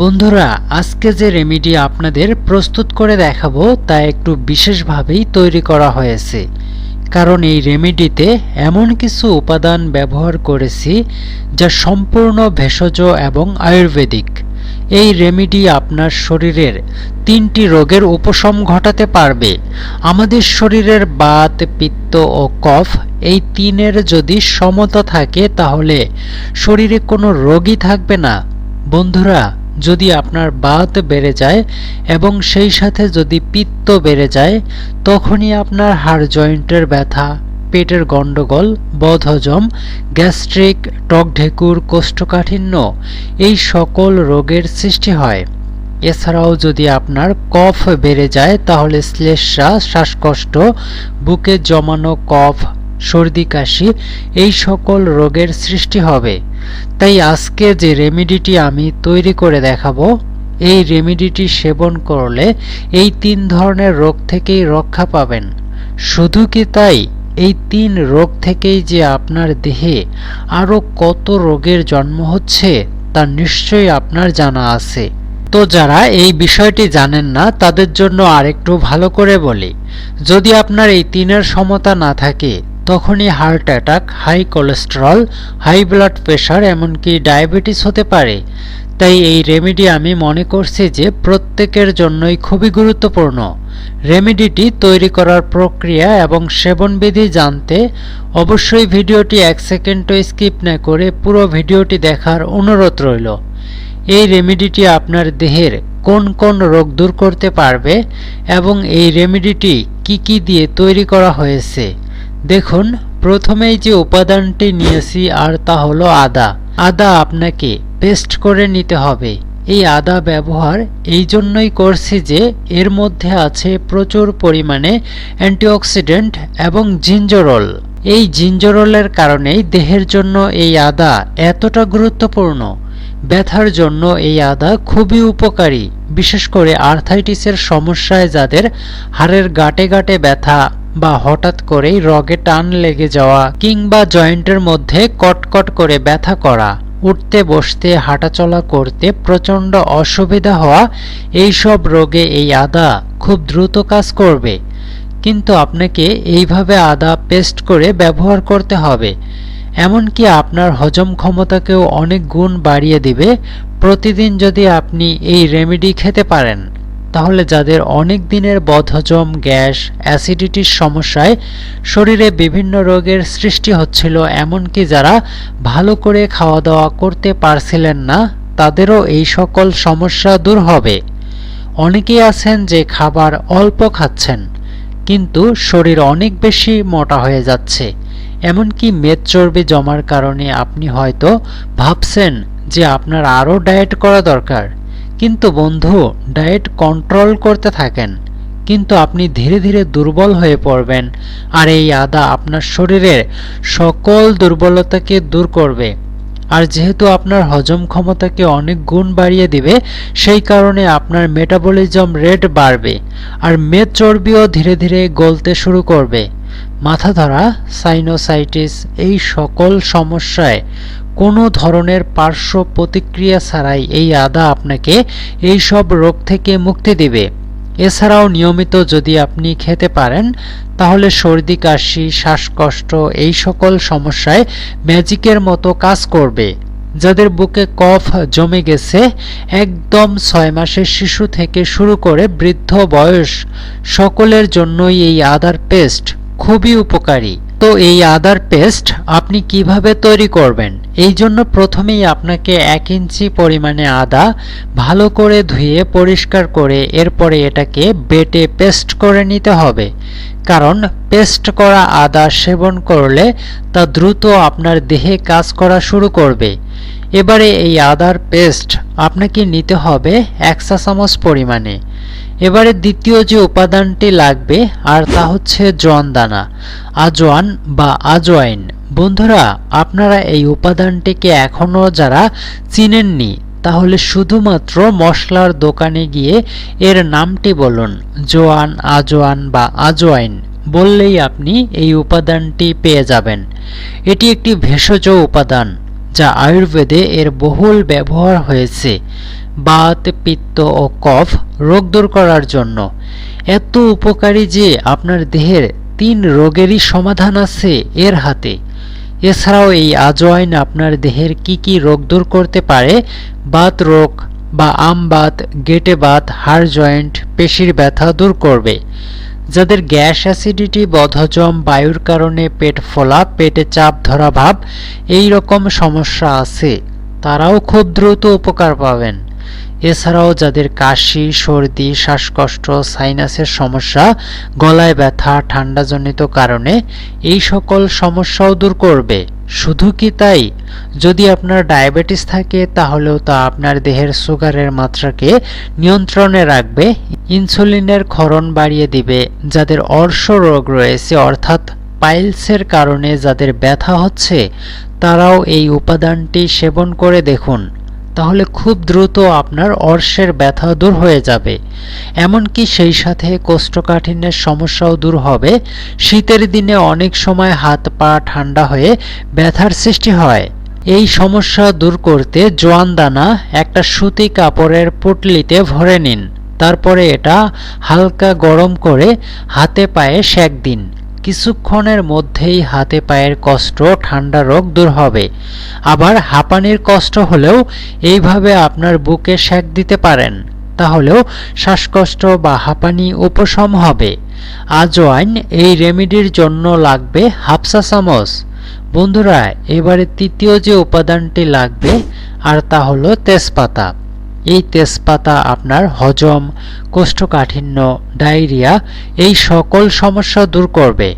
বন্ধুরা, আজকে যে রেমেডি আপনাদের প্রস্তুত করে দেখাবো তা একটু বিশেষভাবেই তৈরি করা হয়েছে। কারণ এই রেমেডিতে এমন কিছু উপাদান ব্যবহার করেছি যা সম্পূর্ণ ভেষজ এবং আয়ুর্বেদিক। এই রেমেডি আপনার শরীরের 3টি রোগের উপশম ঘটাতে পারবে। আমাদের শরীরের বাত, পিত্ত ও কফ এই তিনের যদি সমতা থাকে তাহলে শরীরে কোনো রোগই থাকবে না। বন্ধুরা, যদি আপনার বাত বেড়ে যায় এবং সেই সাথে যদি পিত্ত বেড়ে যায়, তখনই আপনার হাড় জয়েন্টের ব্যথা, পেটের গন্ডগোল, বদহজম, গ্যাস্ট্রিক, টক ঢেকুর, কোষ্ঠকাঠিন্য এই সকল রোগের সৃষ্টি হয়। এছাড়াও যদি আপনার কফ বেড়ে যায় তাহলে শ্লেষ্মা, শ্বাসকষ্ট, বুকে জমানো কফ, সর্দি কাশি এই সকল রোগের সৃষ্টি হবে। তাই আজকে যে রেমেডিটি আমি তৈরি করে দেখাবো, এই রেমেডিটি সেবন করলে এই 3 ধরনের রোগ থেকেই রক্ষা পাবেন। শুধু কি তাই, এই 3 রোগ থেকেই যে আপনার দেহে আরও কত রোগের জন্ম হচ্ছে তা নিশ্চয়ই আপনার জানা আছে। তো যারা এই বিষয়টি জানেন না তাদের জন্য আরেকটু ভালো করে বলি, যদি আপনার এই 3-এর সমতা না থাকে তখনই heart attack, high cholesterol, high blood pressure এমনকি ডায়াবেটিস হতে পারে। তাই এই রেমেডি আমি মনে করছি যে প্রত্যেকের জন্যই খুবই গুরুত্বপূর্ণ। রেমেডিটি তৈরি করার প্রক্রিয়া এবং সেবনবিধি জানতে অবশ্যই ভিডিওটি 1 সেকেন্ডও স্কিপ না করে পুরো ভিডিওটি দেখার অনুরোধ রইল। এই রেমেডিটি আপনার দেহের কোন কোন রোগ দূর করতে পারবে এবং এই রেমেডিটি কি কি দিয়ে তৈরি করা হয়েছে দেখুন। প্রথমেই যে উপাদানটি নিয়েছি আর তা হলো আদা। আদা আপনাকে পেস্ট করে নিতে হবে। এই আদা ব্যবহার এই জন্যই করছি যে এর মধ্যে আছে প্রচুর পরিমাণে অ্যান্টিঅক্সিডেন্ট এবং জিঞ্জারল। এই জিঞ্জারলের কারণেই দেহের জন্য এই আদা এতটা গুরুত্বপূর্ণ। ব্যথার জন্য এই আদা খুবই উপকারী, বিশেষ করে আর্থাইটিসের সমস্যায় যাদের হাড়ের গাঁটে গাঁটে ব্যথা বা হঠাৎ করেই রগে টান লেগে যাওয়া কিংবা জয়েন্টের মধ্যে কটকট করে ব্যথা করা, উঠতে বসতে হাঁটাচলা করতে প্রচণ্ড অসুবিধা হওয়া, এই সব রোগে এই আদা খুব দ্রুত কাজ করবে। কিন্তু আপনাকে এইভাবে আদা পেস্ট করে ব্যবহার করতে হবে। এমনকি আপনার হজম ক্ষমতাকেও অনেক গুণ বাড়িয়ে দিবে। প্রতিদিন যদি আপনি এই রেমেডি খেতে পারেন তাহলে যাদের অনেক দিনের বদহজম, গ্যাস, অ্যাসিডিটির সমস্যায় শরীরে বিভিন্ন রোগের সৃষ্টি হচ্ছিল, এমনকি যারা ভালো করে খাওয়া দাওয়া করতে পারছিলেন না, তাদেরও এই সকল সমস্যা দূর হবে। অনেকেই আছেন যে খাবার অল্প খাচ্ছেন কিন্তু শরীর অনেক বেশি মোটা হয়ে যাচ্ছে, এমনকি মেদ চর্বি জমার কারণে আপনি হয়তো ভাবছেন যে আপনার আরও ডায়েট করা দরকার। কিন্তু বন্ধু, ডায়েট কন্ট্রোল করতে থাকেন কিন্তু আপনি ধীরে ধীরে দুর্বল হয়ে পড়বেন। আর এই আদা আপনার শরীরের সকল দুর্বলতাকে দূর করবে। আর যেহেতু আপনার হজম ক্ষমতাকে অনেক গুণ বাড়িয়ে দিবে, সেই কারণে আপনার মেটাবলিজম রেট বাড়বে আর মেদ চর্বিও ধীরে ধীরে গলতে শুরু করবে। মাথা ধরা, সাইনোসাইটিস এই সকল সমস্যায় কোনো ধরনের পার্শ্ব প্রতিক্রিয়া ছাড়াই এই আদা আপনাকে এই সব রোগ থেকে মুক্তি দেবে। এছাড়াও নিয়মিত যদি আপনি খেতে পারেন তাহলে সর্দি কাশি, শ্বাসকষ্ট এই সকল সমস্যায় ম্যাজিকের মতো কাজ করবে। যাদের বুকে কফ জমে গেছে, একদম 6 মাসের শিশু থেকে শুরু করে বৃদ্ধ বয়স সকলের জন্যই এই আদার পেস্ট খুবই উপকারী। তো এই আদার পেস্ট আপনি কিভাবে তৈরি করবেন? এই জন্য প্রথমেই আপনাকে 1 ইঞ্চি পরিমাণে আদা ভালো করে ধুয়ে পরিষ্কার করে এরপরে এটাকে বেটে পেস্ট করে নিতে হবে। কারণ পেস্ট করা আদা সেবন করলে তা দ্রুত আপনার দেহে কাজ করা শুরু করবে। এবারে এই আদার পেস্ট আপনাকে নিতে হবে 1 চা চামচ পরিমাণে। এবারে দ্বিতীয় যে উপাদানটি লাগবে আর তা হচ্ছে জোয়ান দানা, আজওয়ান বা আজওয়াইন। বন্ধুরা, আপনারা এই উপাদানটিকে এখনও যারা চিনেননি তাহলে শুধুমাত্র মশলার দোকানে গিয়ে এর নামটি বলুন, জোয়ান, আজওয়ান বা আজওয়াইন বললেই আপনি এই উপাদানটি পেয়ে যাবেন। এটি একটি ভেষজ উপাদান যা আয়ুর্বেদে এর বহুল ব্যবহার হয়েছে। বাত, পিত্ত ও কফ রোগ দূর করার জন্য। এত উপকারী যে আপনার দেহের 3 রোগেরই সমাধান আছে এর হাতে। এছাড়াও এই আজওয়াইন আপনার দেহের কি কি রোগ দূর করতে পারে, বাত রোগ বা আমবাত, গেটে বাত, হাড় জয়েন্ট, পেশির ব্যথা দূর করবে। যাদের গ্যাস, অ্যাসিডিটি, বদহজম, বায়ুর কারণে পেট ফোলা, পেটে চাপ ধরা ভাব এই রকম সমস্যা আছে তারাও খুব দ্রুত উপকার পাবেন। এছাড়াও যাদের কাশি, সর্দি, শ্বাসকষ্ট, সাইনাসের সমস্যা, গলায় ব্যথা, ঠান্ডাজনিত কারণে এই সকল সমস্যাও দূর করবে। শুধু কি তাই, যদি আপনার ডায়াবেটিস থাকে তাহলেও তা আপনার দেহের সুগারের মাত্রাকে নিয়ন্ত্রণে রাখবে, ইনসুলিনের ক্ষরণ বাড়িয়ে দিবে। যাদের অর্শ রোগ রয়েছে অর্থাৎ পাইলসের কারণে যাদের ব্যথা হচ্ছে তারাও এই উপাদানটি সেবন করে দেখুন, তাহলে খুব দ্রুত আপনার অর্শের ব্যথা দূর হয়ে যাবে। এমনকি সেই সাথে কোষ্ঠকাঠিন্যের সমস্যাও দূর হবে। শীতের দিনে অনেক সময় হাত পা ঠান্ডা হয়ে ব্যথার সৃষ্টি হয়। এই সমস্যা দূর করতে জোয়ান দানা একটা সুতি কাপড়ের পুঁটলিতে ভরে নিন, তারপরে এটা হালকা গরম করে হাতে পায়ে সেঁক দিন। কিছুক্ষণের মধ্যেই হাতে পায়ের কষ্ট, ঠান্ডা রোগ দূর হবে। আবার হাঁপানির কষ্ট হলেও এইভাবে আপনার বুকে সেঁক দিতে পারেন, তাহলেও শ্বাসকষ্ট বা হাঁপানি উপশম হবে। আজওয়াইন এই রেমেডির জন্য লাগবে হাফ চা চামচ। বন্ধুরা, এবারে তৃতীয় যে উপাদানটি লাগবে আর তা হলো তেজপাতা। এই তেজপাতা আপনার হজম, কোষ্ঠকাঠিন্য, ডায়রিয়া এই সকল সমস্যা দূর করবে।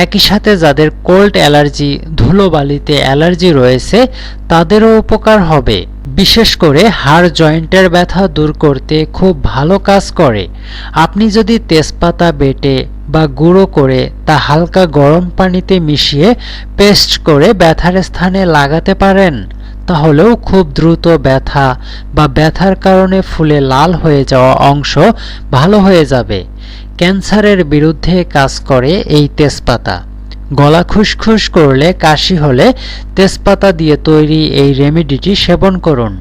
একই সাথে যাদের কোল্ড অ্যালার্জি, ধুলোবালিতে অ্যালার্জি রয়েছে তাদেরও উপকার হবে। বিশেষ করে হাড় জয়েন্টের ব্যথা দূর করতে খুব ভালো কাজ করে। আপনি যদি তেজপাতা বেটে বা গুঁড়ো করে তা হালকা গরম পানিতে মিশিয়ে পেস্ট করে ব্যথার স্থানে লাগাতে পারেন, তাহলেও খুব দ্রুত ব্যথা বা ব্যথার কারণে ফুলে লাল হয়ে যাওয়া অংশ ভালো হয়ে যাবে। ক্যান্সারের বিরুদ্ধে কাজ করে এই তেজপাতা। গলা খুসখুস করলে, কাশি হলে তেজপাতা দিয়ে তৈরি এই রেমেডিটি সেবন করুন।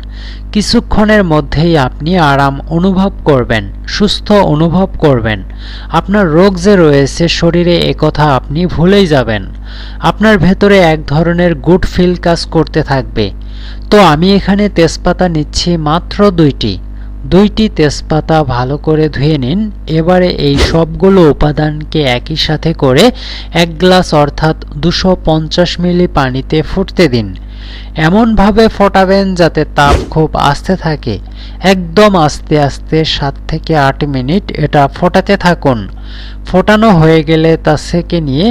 কিছুক্ষণের মধ্যেই আপনি আরাম অনুভব করবেন, সুস্থ অনুভব করবেন। আপনার রোগ যে রয়েছে শরীরে একথা আপনি ভুলেই যাবেন। আপনার ভেতরে এক ধরনের গুড ফিল কাজ করতে থাকবে। তো আমি এখানে তেজপাতা নিচ্ছি মাত্র 2টি তেজপাতা ভালো করে ধুয়ে নিন। এবারে এই সবগুলো উপাদানকে একই সাথে করে 1 গ্লাস অর্থাৎ 250 মিলি পানিতে ফুটতে দিন। এমনভাবে ফোটাবেন যাতে তাপ খুব আস্তে থাকে, একদম আস্তে আস্তে 7 থেকে 8 মিনিট এটা ফোটাতে থাকুন। ফোটানো হয়ে গেলে তা সেঁকে নিয়ে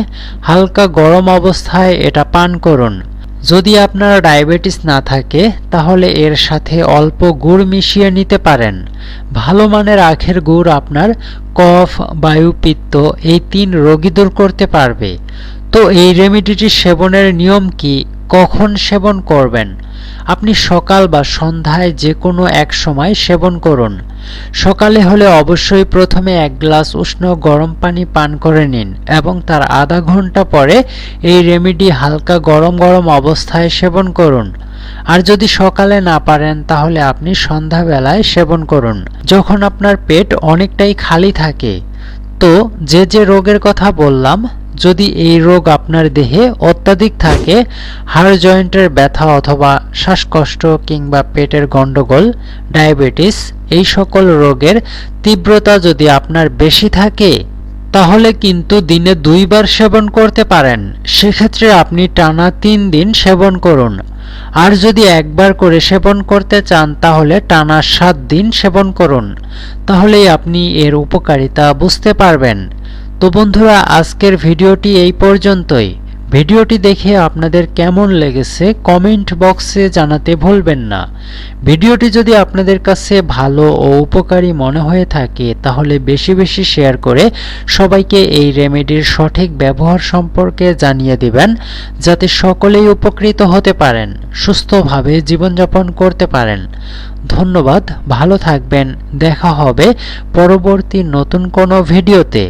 হালকা গরম অবস্থায় এটা পান করুন। যদি আপনার ডায়াবেটিস না থাকে তাহলে এর সাথে অল্প গুড় মিশিয়ে নিতে পারেন। ভালো মানের আখের গুড় আপনার কফ, বায়ু, পিত্ত এই 3 রোগই দূর করতে পারবে। তো এই রেমেডিটি সেবনের নিয়ম কি, কখন সেবন করবেন? আপনি সকাল বা সন্ধ্যায় যে কোনো এক সময় সেবন করুন। সকালে হলে অবশ্যই প্রথমে 1 গ্লাস উষ্ণ গরম পানি পান করে নিন এবং তার আধা ঘন্টা পরে এই রেমেডি হালকা গরম গরম অবস্থায় সেবন করুন। আর যদি সকালে না পারেন তাহলে আপনি সন্ধ্যাবেলায় সেবন করুন, যখন আপনার পেট অনেকটাই খালি থাকে। তো যে রোগের কথা বললাম, যদি এই রোগ আপনার দেহে অত্যাধিক থাকে, হাড় জয়েন্টের ব্যথা অথবা শ্বাসকষ্ট কিংবা পেটের গন্ডগোল, ডায়াবেটিস এই সকল রোগের তীব্রতা যদি আপনার বেশি থাকে তাহলে কিন্তু দিনে 2 বার সেবন করতে পারেন। সেক্ষেত্রে আপনি টানা 3 দিন সেবন করুন। আর যদি একবার করে সেবন করতে চান তাহলে টানা 7 দিন সেবন করুন। তাহলেই আপনি এর উপকারিতা বুঝতে পারবেন। তো বন্ধুরা, আজকের ভিডিওটি এই পর্যন্তই। ভিডিওটি দেখে আপনাদের কেমন লেগেছে কমেন্ট বক্সে জানাতে ভুলবেন না। ভিডিওটি যদি আপনাদের কাছে ভালো ও উপকারী মনে হয়ে থাকে তাহলে বেশি বেশি শেয়ার করে সবাইকে এই রেমেডির সঠিক ব্যবহার সম্পর্কে জানিয়ে দিবেন, যাতে সকলেই উপকৃত হতে পারেন, সুস্থভাবে জীবনযাপন করতে পারেন। ধন্যবাদ, ভালো থাকবেন। দেখা হবে পরবর্তী নতুন কোনো ভিডিওতে।